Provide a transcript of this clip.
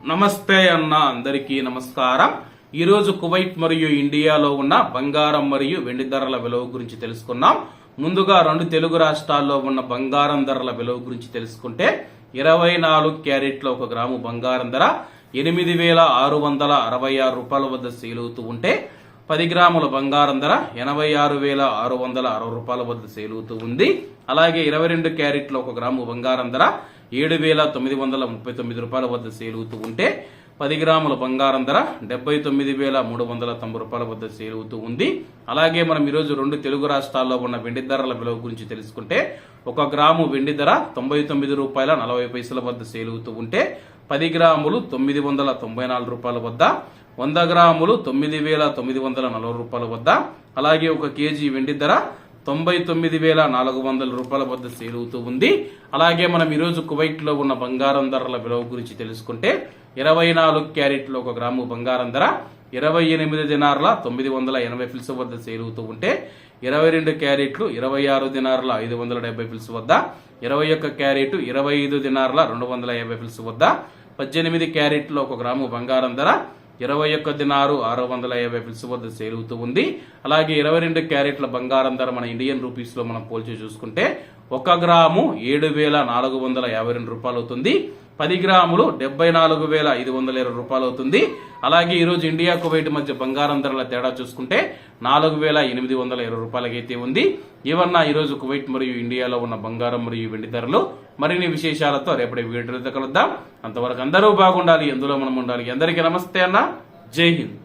నమస్తే అన్న, అందరికీ నమస్కారం. ఈరోజు కువైట్ మరియు ఇండియాలో ఉన్న బంగారం మరియు వెండి ధరల విలువ గురించి తెలుసుకున్నాం. ముందుగా రెండు తెలుగు రాష్ట్రాల్లో ఉన్న బంగారం ధరల విలువ గురించి తెలుసుకుంటే 24 క్యారెట్ల 1 గ్రాము బంగారం ధర 8,666 రూపాయల వద్ద సేల్ అవుతూ ఉంటే 10 గ్రాముల బంగారం ధర 86,660 రూపాయల వద్ద సేల్ అవుతూ ఉంది. అలాగే 22 క్యారెట్ల 1 గ్రాము బంగారం ధర 7,939 రూపాయల వద్ద సేల్ అవుతూ ఉంటే 10 గ్రాముల బంగారం ధర 79,390 రూపాయల వద్ద సేల్ అవుతూ ఉంది. అలాగే మనం ఈరోజు రెండు తెలుగు రాష్ట్రాల్లో ఉన్న వెండి ధరల విలువ గురించి తెలుసుకుంటే 1 గ్రాము వెండి ధర 99 రూపాయల 40 పైసల వద్ద సేల్ అవుతూ ఉంటే 10 గ్రాములు 994 రూపాయల వద్ద, 100 గ్రాములు 9,940 రూపాయల వద్ద, అలాగే 1 కేజీ వెండి ధర 99,400 రూపాయల వద్ద సేల్ అవుతూ ఉంది. అలాగే మనం ఈరోజు కువైట్ లో ఉన్న బంగారం ధరల విలువ గురించి తెలుసుకుంటే 24 క్యారెట్ల 1 గ్రాము బంగారం ధర 28 దినార్ల 980 ఫిల్స్ వద్ద సేల్ అవుతూ ఉంటే 22 క్యారెట్లు 26 దినార్ల 570 ఫిల్స్ వద్ద, 21 క్యారెట్ 25 దినార్ల 250 ఫిల్స్ వద్ద, 18 క్యారెట్ల 1 గ్రాము బంగారం ధర 21 దినారు 650 ఫిల్స్ వద్ద సేల్ అవుతూ ఉంది. అలాగే 22 క్యారెట్ల బంగారం ధర మన ఇండియన్ రూపీస్ లో మనం పోల్చి చూసుకుంటే 1 గ్రాము 7,452 రూపాయలు అవుతుంది. 10 గ్రాములు 74,520 రూపాయలు అవుతుంది. అలాగే ఈ రోజు ఇండియా కువైట్ మధ్య బంగారం ధరల తేడా చూసుకుంటే 4,820 రూపాయలకైతే ఉంది. ఇవన్న ఈ రోజు కువైట్ మరియు ఇండియాలో ఉన్న బంగారం మరియు వెండి ధరలు. మరిన్ని విశేషాలతో రేపటి వీడియోతో కలుద్దాం. అంతవరకు అందరూ బాగుండాలి, ఎందులో మనం ఉండాలి. అందరికీ నమస్తే అన్న, జై హింద్.